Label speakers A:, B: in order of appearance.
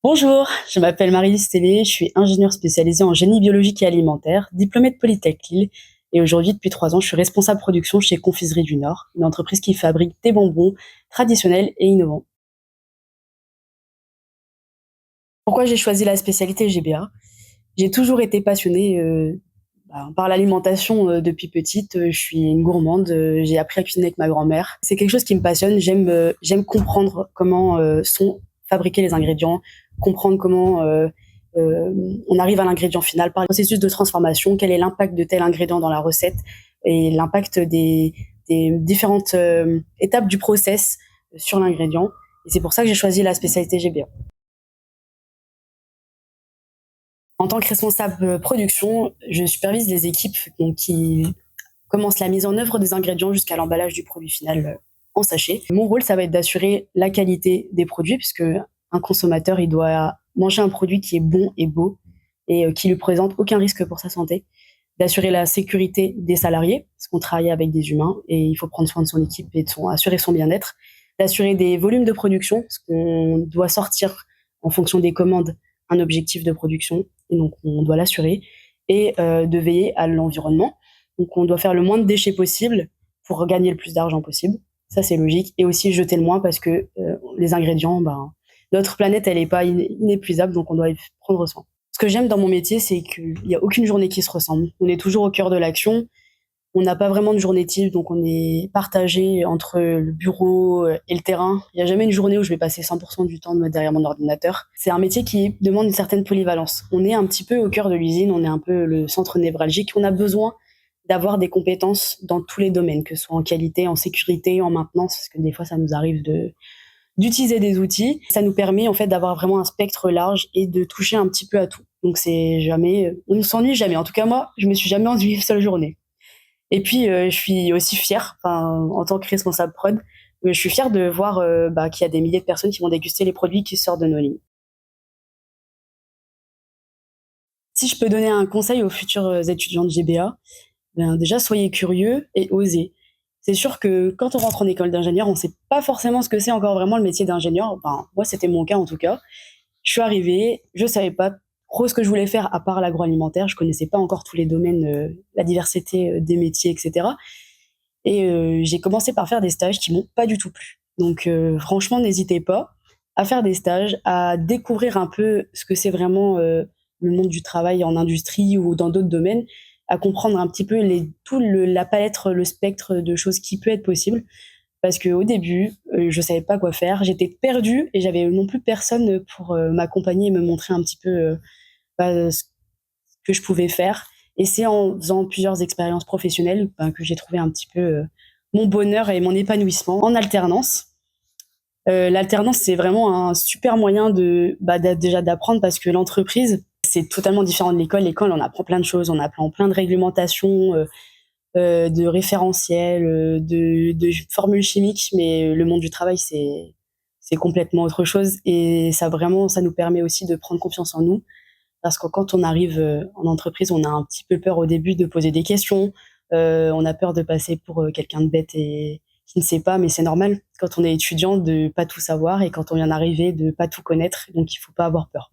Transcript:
A: Bonjour, je m'appelle Marie-Lise Télé, je suis ingénieure spécialisée en génie biologique et alimentaire, diplômée de Polytech Lille. Et aujourd'hui, depuis 3 ans, je suis responsable production chez Confiserie du Nord, une entreprise qui fabrique des bonbons traditionnels et innovants. Pourquoi j'ai choisi la spécialité GBA? J'ai toujours été passionnée par l'alimentation depuis petite. Je suis une gourmande, j'ai appris à cuisiner avec ma grand-mère. C'est quelque chose qui me passionne. J'aime comprendre comment sont fabriqués les ingrédients, comprendre comment on arrive à l'ingrédient final, par le processus de transformation, quel est l'impact de tel ingrédient dans la recette et l'impact des différentes étapes du process sur l'ingrédient. Et c'est pour ça que j'ai choisi la spécialité GBA. En tant que responsable production, je supervise les équipes donc, qui commencent la mise en œuvre des ingrédients jusqu'à l'emballage du produit final en sachet. Mon rôle, ça va être d'assurer la qualité des produits, puisque un consommateur, il doit manger un produit qui est bon et beau et qui lui présente aucun risque pour sa santé. D'assurer la sécurité des salariés, parce qu'on travaille avec des humains et il faut prendre soin de son équipe et assurer son bien-être. D'assurer des volumes de production, parce qu'on doit sortir en fonction des commandes un objectif de production et donc on doit l'assurer, et de veiller à l'environnement. Donc on doit faire le moins de déchets possible pour gagner le plus d'argent possible. Ça, c'est logique. Et aussi jeter le moins parce que les ingrédients, notre planète, elle n'est pas inépuisable, donc on doit y prendre soin. Ce que j'aime dans mon métier, c'est qu'il n'y a aucune journée qui se ressemble. On est toujours au cœur de l'action. On n'a pas vraiment de journée type, donc on est partagé entre le bureau et le terrain. Il n'y a jamais une journée où je vais passer 100% du temps derrière mon ordinateur. C'est un métier qui demande une certaine polyvalence. On est un petit peu au cœur de l'usine, on est un peu le centre névralgique. On a besoin d'avoir des compétences dans tous les domaines, que ce soit en qualité, en sécurité, en maintenance, parce que des fois ça nous arrive d'utiliser des outils. Ça nous permet en fait d'avoir vraiment un spectre large et de toucher un petit peu à tout. Donc c'est jamais, on ne s'ennuie jamais. En tout cas moi, je me suis jamais ennuyée une seule journée. Et puis, je suis aussi fière, en tant que responsable prod, je suis fière de voir qu'il y a des milliers de personnes qui vont déguster les produits qui sortent de nos lignes. Si je peux donner un conseil aux futurs étudiants de GBA, déjà soyez curieux et osez. C'est sûr que quand on rentre en école d'ingénieur, on ne sait pas forcément ce que c'est encore vraiment le métier d'ingénieur. Enfin, moi, c'était mon cas en tout cas. Je suis arrivée, je savais pas trop ce que je voulais faire à part l'agroalimentaire. Je connaissais pas encore tous les domaines, la diversité des métiers, etc. Et j'ai commencé par faire des stages qui m'ont pas du tout plu. Donc franchement, n'hésitez pas à faire des stages, à découvrir un peu ce que c'est vraiment le monde du travail en industrie ou dans d'autres domaines, à comprendre un petit peu la palette, le spectre de choses qui peut être possible. Parce qu'au début, je savais pas quoi faire, j'étais perdue et j'avais non plus personne pour m'accompagner et me montrer un petit peu ce que je pouvais faire. Et c'est en faisant plusieurs expériences professionnelles que j'ai trouvé un petit peu mon bonheur et mon épanouissement en alternance. L'alternance, c'est vraiment un super moyen déjà d'apprendre parce que l'entreprise, c'est totalement différent de l'école. L'école, on apprend plein de choses, on apprend plein de réglementations, de référentiels, de formules chimiques, mais le monde du travail, c'est complètement autre chose. Et ça, vraiment, ça nous permet aussi de prendre confiance en nous. Parce que quand on arrive en entreprise, on a un petit peu peur au début de poser des questions. On a peur de passer pour quelqu'un de bête et qui ne sait pas, mais c'est normal quand on est étudiant de pas tout savoir et quand on vient d'arriver de pas tout connaître. Donc il faut pas avoir peur.